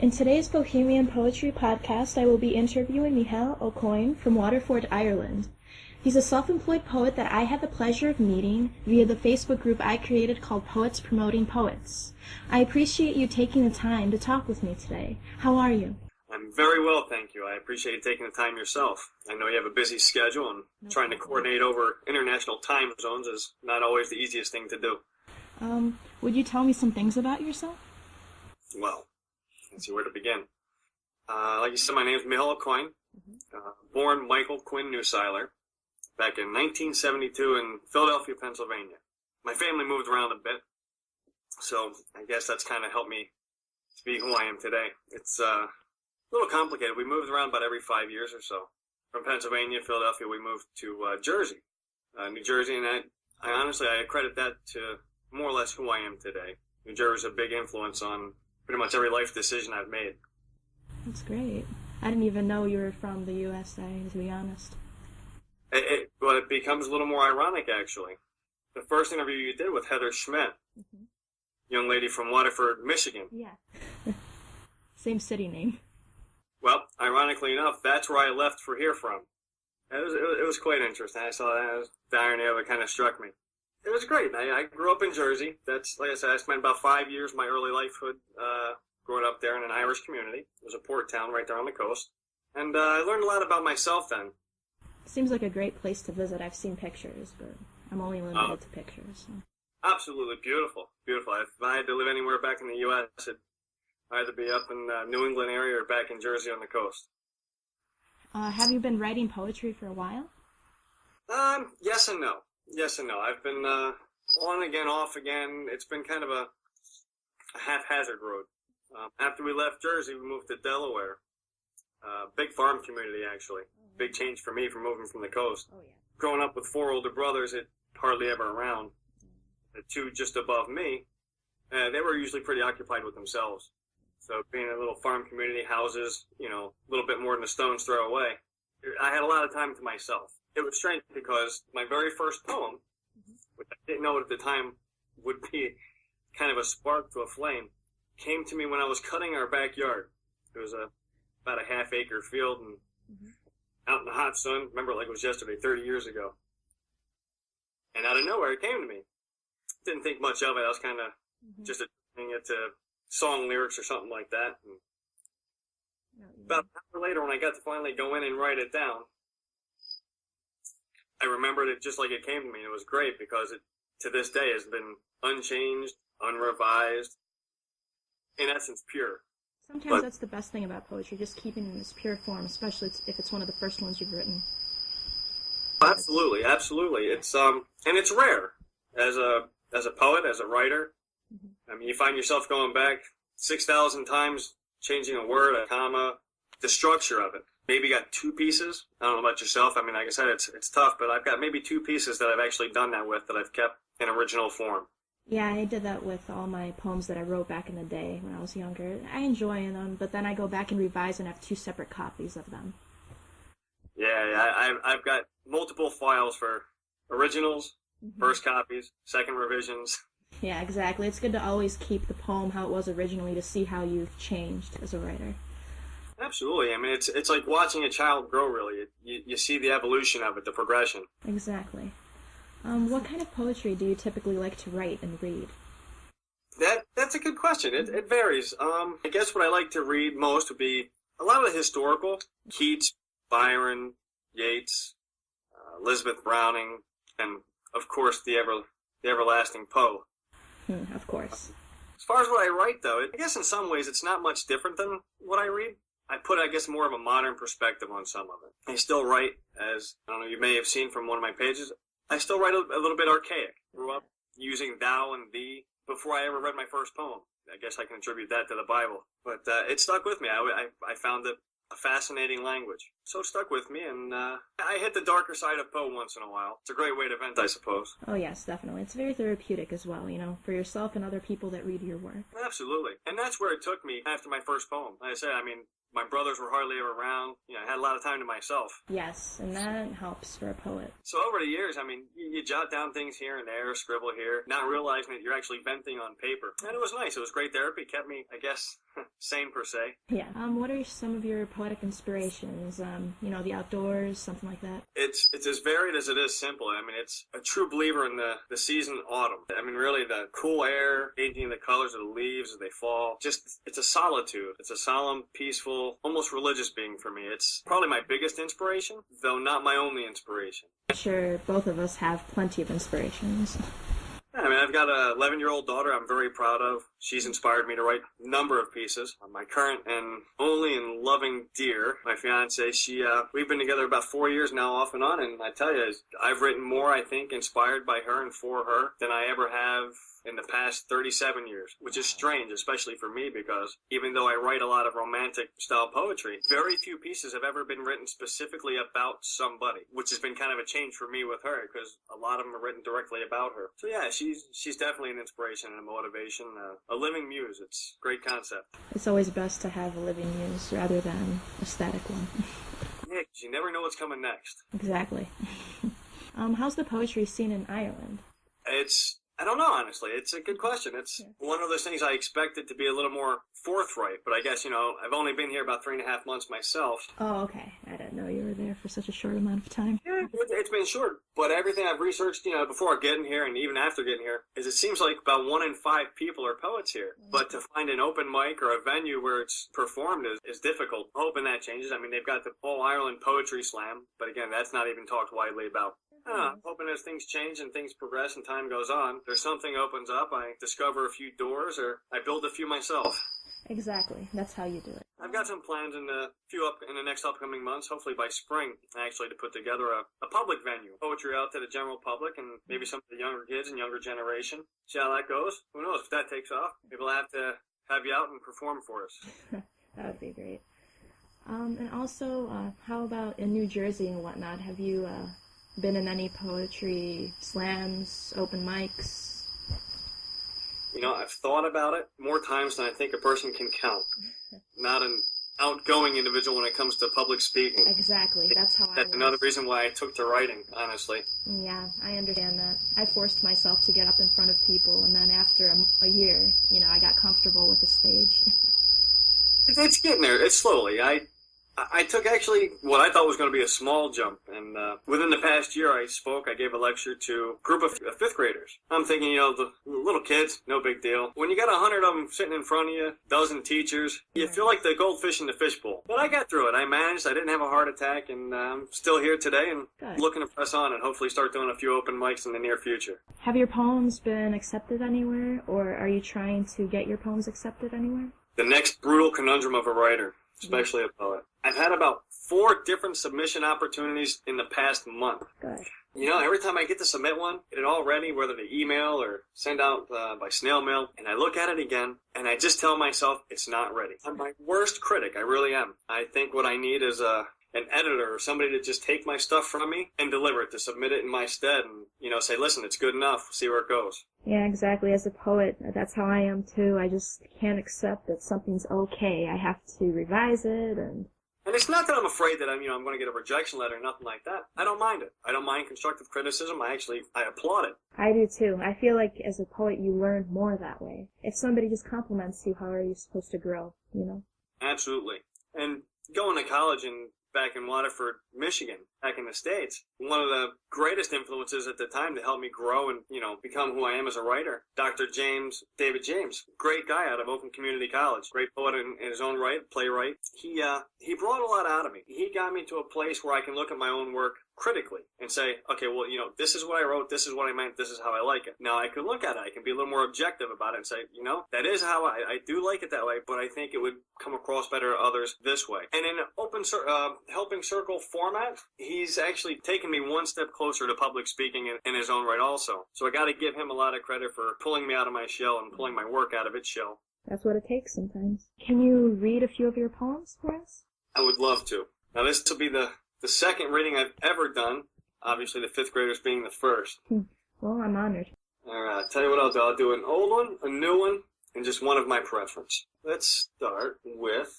In today's Poehemian Poetry podcast, I will be interviewing Micheál O'Coinn from Waterford, Ireland. He's a self-employed poet that I had the pleasure of meeting via the Facebook group I created called Poets Promoting Poets. I appreciate you taking the time to talk with me today. How are you? I'm very well, thank you. I appreciate you taking the time yourself. I know you have a busy schedule, and trying to coordinate over international time zones is not always the easiest thing to do. Would you tell me some things about yourself? Well, let's see where to begin. Like you said, my name is Micheál O'Coinn, born Michael Quinn Newsiler, back in 1972 in Philadelphia, Pennsylvania. My family moved around a bit, so I guess that's kind of helped me to be who I am today. It's a little complicated. We moved around about every 5 years or so. From Pennsylvania, Philadelphia, we moved to Jersey, New Jersey, and I honestly credit that to more or less who I am today. New Jersey is a big influence on pretty much every life decision I've made. That's great. I didn't even know you were from the USA, to be honest. Well, it becomes a little more ironic, actually. The first interview you did with Heather Schmidt, young lady from Waterford, Michigan. Yeah. Same city name. Well, ironically enough, that's where I left for here from. It was quite interesting. I saw that. The irony of it kind of struck me. It was great. I grew up in Jersey. That's, like I said, I spent about 5 years of my early lifehood growing up there in an Irish community. It was a port town right there on the coast. And I learned a lot about myself then. Seems like a great place to visit. I've seen pictures, but I'm only limited to pictures. So. Absolutely beautiful. Beautiful. If I had to live anywhere back in the U.S., it'd either be up in the New England area or back in Jersey on the coast. Have you been writing poetry for a while? Yes and no. Yes and no. I've been on again, off again. It's been kind of a haphazard road. After we left Jersey, we moved to Delaware. Big farm community, actually. Big change for me from moving from the coast. Oh, yeah. Growing up with 4 older brothers, it hardly ever around. The 2 just above me, they were usually pretty occupied with themselves. So being in a little farm community, houses, a little bit more than a stone's throw away, I had a lot of time to myself. It was strange because my very first poem, which I didn't know at the time would be kind of a spark to a flame, came to me when I was cutting our backyard. It was about a half-acre field and out in the hot sun. Remember, like it was yesterday, 30 years ago. And out of nowhere, it came to me. Didn't think much of it. I was kind of just attributing it to song lyrics or something like that. And about an hour later, when I got to finally go in and write it down, I remembered it just like it came to me. And it was great because it, to this day, has been unchanged, unrevised, in essence, pure. Sometimes that's the best thing about poetry, just keeping it in this pure form, especially if it's one of the first ones you've written. Absolutely, absolutely. It's and it's rare as a poet, as a writer. I mean, you find yourself going back 6,000 times, changing a word, a comma, the structure of it. Maybe got 2 pieces. I don't know about yourself. I mean, like I said, it's tough, but I've got maybe 2 pieces that I've actually done that with, that I've kept in original form. Yeah, I did that with all my poems that I wrote back in the day when I was younger. I enjoy them, but then I go back and revise and have 2 separate copies of them. Yeah, I've got multiple files for originals, first copies, second revisions. Yeah, exactly. It's good to always keep the poem how it was originally to see how you've changed as a writer. Absolutely. I mean, it's like watching a child grow, really. You see the evolution of it, the progression. Exactly. What kind of poetry do you typically like to write and read? That's a good question. It varies. I guess what I like to read most would be a lot of the historical. Keats, Byron, Yeats, Elizabeth Browning, and, of course, the everlasting Poe. Of course. As far as what I write, though, I guess in some ways it's not much different than what I read. I put, I guess, more of a modern perspective on some of it. I still write, as, I don't know, you may have seen from one of my pages, I still write a little bit archaic. Grew up using thou and thee before I ever read my first poem. I guess I can attribute that to the Bible. But it stuck with me. I found it a fascinating language. So it stuck with me, and I hit the darker side of Poe once in a while. It's a great way to vent, I suppose. Oh, yes, definitely. It's very therapeutic as well, for yourself and other people that read your work. Absolutely. And that's where it took me after my first poem. Like I said, I mean, My brothers were hardly ever around. I had a lot of time to myself. Yes, and that helps for a poet. So over the years, you jot down things here and there, scribble here, not realizing that you're actually venting on paper. And it was nice. It was great therapy. Kept me, I guess, sane per se. Yeah. What are some of your poetic inspirations? The outdoors, something like that? It's as varied as it is simple. It's a true believer in the season autumn. Really the cool air, changing the colors of the leaves as they fall. It's a solitude. It's a solemn, peaceful, almost religious being for me. It's probably my biggest inspiration, though not my only inspiration. I'm sure both of us have plenty of inspirations. I've got a 11-year-old daughter I'm very proud of. She's inspired me to write a number of pieces. My current and only and loving dear, my fiance, we've been together about 4 years now off and on, and I tell you, I've written more, I think, inspired by her and for her than I ever have in the past 37 years, which is strange, especially for me, because even though I write a lot of romantic style poetry, very few pieces have ever been written specifically about somebody, which has been kind of a change for me with her, because a lot of them are written directly about her. So yeah, she's definitely an inspiration and a motivation, a living muse. It's a great concept. It's always best to have a living muse rather than a static one. Yeah, 'cause you never know what's coming next. Exactly. How's the poetry scene in Ireland? I don't know, honestly. It's a good question. It's one of those things I expected to be a little more forthright, but I guess, I've only been here about 3.5 months myself. Oh, okay. I didn't know you were there for such a short amount of time. Yeah, it's been short, but everything I've researched, before getting here and even after getting here, is it seems like about 1 in 5 people are poets here. But to find an open mic or a venue where it's performed is difficult. I'm hoping that changes. They've got the All Ireland Poetry Slam, but again, that's not even talked widely about. I'm hoping as things change and things progress and time goes on, there's something opens up, I discover a few doors, or I build a few myself. Exactly. That's how you do it. I've got some plans in the next upcoming months, hopefully by spring, actually, to put together a public venue. Poetry out to the general public and maybe some of the younger kids and younger generation. See how that goes. Who knows if that takes off. Maybe we'll have to have you out and perform for us. That would be great. And also, how about in New Jersey and whatnot? Have you been in any poetry slams, open mics? I've thought about it more times than I think a person can count. Not an outgoing individual when it comes to public speaking. Exactly. That's how That's another reason why I took to writing, honestly. Yeah, I understand that. I forced myself to get up in front of people, and then after a year, I got comfortable with the stage. It's getting there. It's slowly. I took actually what I thought was going to be a small jump, and within the past year I gave a lecture to a group of 5th graders. I'm thinking, the little kids, no big deal. When you got 100 of them sitting in front of you, a dozen teachers, you feel like the goldfish in the fishbowl. But I got through it. I managed. I didn't have a heart attack, and I'm still here today and looking to press on and hopefully start doing a few open mics in the near future. Have your poems been accepted anywhere, or are you trying to get your poems accepted anywhere? The next brutal conundrum of a writer, especially a poet. I've had about 4 different submission opportunities in the past month. Good. Every time I get to submit one, get it all ready, whether to email or send out by snail mail, and I look at it again, and I just tell myself it's not ready. I'm my worst critic, I really am. I think what I need is an editor or somebody to just take my stuff from me and deliver it, to submit it in my stead and, say, listen, it's good enough, see where it goes. Yeah, exactly. As a poet, that's how I am too. I just can't accept that something's okay. I have to revise it and it's not that I'm afraid that I'm going to get a rejection letter or nothing like that. I don't mind it. I don't mind constructive criticism. I applaud it. I do too. I feel like as a poet you learn more that way. If somebody just compliments you, how are you supposed to grow, Absolutely. And going to college back in Waterford, Michigan, back in the States, one of the greatest influences at the time to help me grow and, become who I am as a writer, Dr. David James, great guy out of Oakland Community College, great poet in his own right, playwright. He brought a lot out of me. He got me to a place where I can look at my own work critically and say, okay, well, this is what I wrote, this is what I meant, this is how I like it. Now I can look at it, I can be a little more objective about it and say, that is how I do like it that way, but I think it would come across better to others this way. And in an open helping circle format, he's actually taken me one step closer to public speaking in his own right also. So I got to give him a lot of credit for pulling me out of my shell and pulling my work out of its shell. That's what it takes sometimes. Can you read a few of your poems for us? I would love to. Now this will be the second reading I've ever done, obviously the 5th graders being the first. Well, I'm honored. All right, I'll tell you what I'll do. I'll do an old one, a new one, and just one of my preference. Let's start with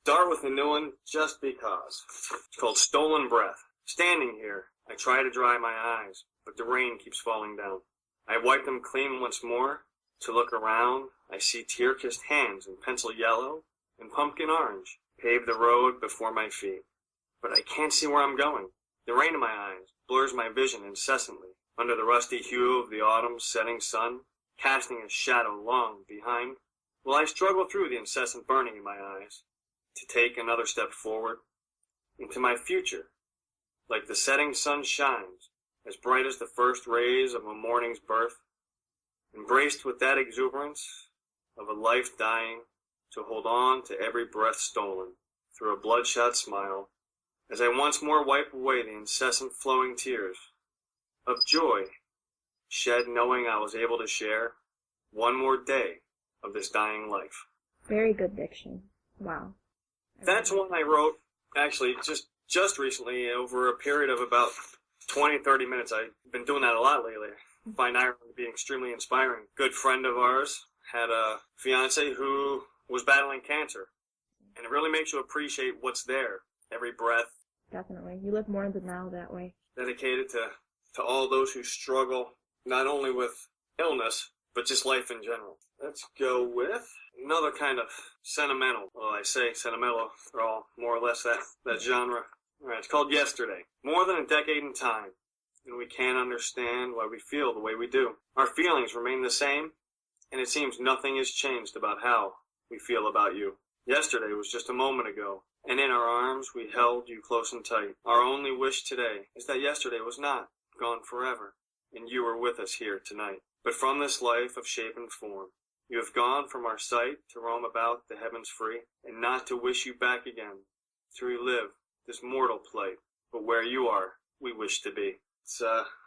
Start with a new one just because. It's called Stolen Breath. Standing here, I try to dry my eyes, but the rain keeps falling down. I wipe them clean once more. To look around, I see tear-kissed hands in pencil yellow and pumpkin orange pave the road before my feet. But I can't see where I'm going. The rain in my eyes blurs my vision incessantly under the rusty hue of the autumn's setting sun, casting a shadow long behind, while I struggle through the incessant burning in my eyes to take another step forward into my future, like the setting sun shines, as bright as the first rays of a morning's birth, embraced with that exuberance of a life dying to hold on to every breath stolen through a bloodshot smile, as I once more wipe away the incessant flowing tears of joy shed knowing I was able to share one more day of this dying life. Very good diction. Wow. That's one I wrote, actually, just recently, over a period of about 20, 30 minutes. I've been doing that a lot lately. I find Ireland to be extremely inspiring. Good friend of ours had a fiance who was battling cancer, and it really makes you appreciate what's there, every breath. Definitely. You live more than now that way. Dedicated to all those who struggle, not only with illness, but just life in general. Let's go with another kind of sentimental. Well, I say sentimental, they're all more or less that genre. All right, it's called Yesterday. More than a decade in time, and we can't understand why we feel the way we do. Our feelings remain the same, and it seems nothing has changed about how we feel about you. Yesterday was just a moment ago, and in our arms we held you close and tight. Our only wish today is that yesterday was not gone forever, and you were with us here tonight. But from this life of shape and form, you have gone from our sight to roam about the heavens free, and not to wish you back again, to relive this mortal plight, but where you are, we wish to be. It's,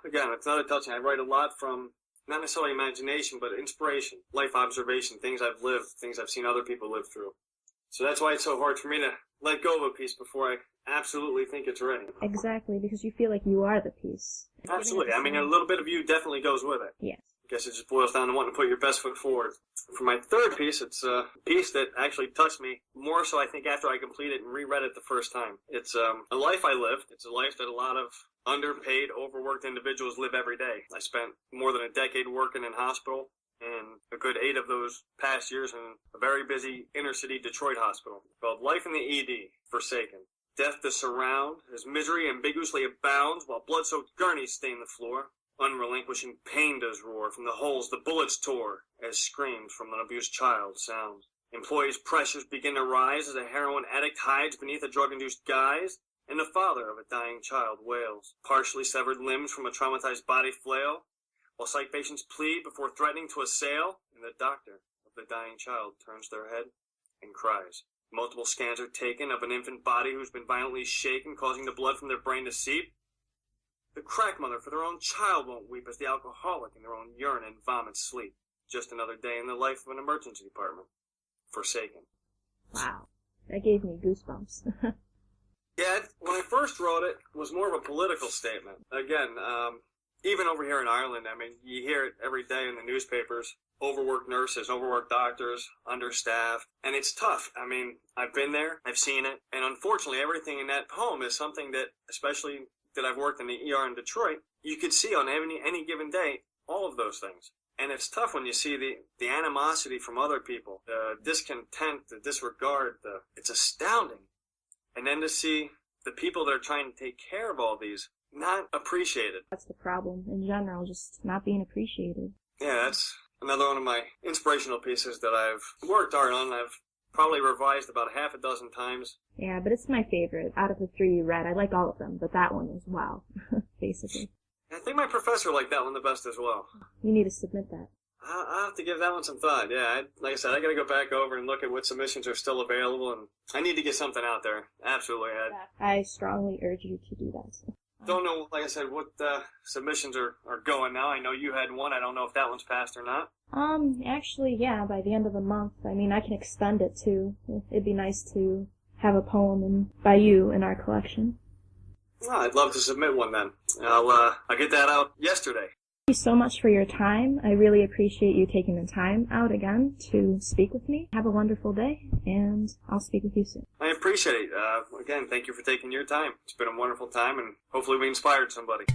again, it's not a touching. I write a lot from, not necessarily imagination, but inspiration, life observation, things I've lived, things I've seen other people live through. So that's why it's so hard for me to let go of a piece before I absolutely think it's ready. Exactly, because you feel like you are the piece. Absolutely. I mean, a little bit of you definitely goes with it. Yes. I guess it just boils down to wanting to put your best foot forward. For my third piece, it's a piece that actually touched me more so, I think, after I completed and reread it the first time. It's a life I lived. It's a life that a lot of underpaid, overworked individuals live every day. I spent more than a decade working in hospital, and a good 8 of those past years in a very busy inner-city Detroit hospital called Life in the ED, Forsaken. Death to surround, as misery ambiguously abounds, while blood-soaked gurneys stain the floor. Unrelinquishing pain does roar from the holes the bullets tore, as screams from an abused child sound. Employees' pressures begin to rise as a heroin addict hides beneath a drug-induced guise, and the father of a dying child wails. Partially severed limbs from a traumatized body flail, while psych patients plead before threatening to assail, and the doctor of the dying child turns their head and cries. Multiple scans are taken of an infant body who's been violently shaken, causing the blood from their brain to seep. The crack mother for their own child won't weep as the alcoholic in their own urine and vomit sleep. Just another day in the life of an emergency department. Forsaken. Wow. That gave me goosebumps. Yeah, when I first wrote it, it was more of a political statement. Again, even over here in Ireland, I mean, you hear it every day in the newspapers. Overworked nurses, overworked doctors, understaffed. And it's tough. I mean, I've been there, I've seen it. And unfortunately, everything in that poem is something that, especially that I've worked in the ER in Detroit, you could see on any given day, all of those things. And it's tough when you see the animosity from other people, the discontent, the disregard, it's astounding. And then to see the people that are trying to take care of all these not appreciated. That's the problem in general, just not being appreciated. Yeah, that's another one of my inspirational pieces that I've worked hard on. I've probably revised about half a dozen times. Yeah, but it's my favorite. Out of the 3 you read, I like all of them, but that one is wow, basically. I think my professor liked that one the best as well. You need to submit that. I'll have to give that one some thought. Yeah, like I said, I got to go back over and look at what submissions are still available, and I need to get something out there. Absolutely. I strongly urge you to do that. Don't know, like I said, what submissions are going now. I know you had one. I don't know if that one's passed or not. Actually, yeah, by the end of the month. I mean, I can extend it too. It'd be nice to have a poem by you in our collection. Well, I'd love to submit one then. I'll get that out yesterday. you so much for your time. I really appreciate you taking the time out again to speak with me. Have a wonderful day, and I'll speak with you soon. I appreciate it. Again, thank you for taking your time. It's been a wonderful time, and hopefully we inspired somebody.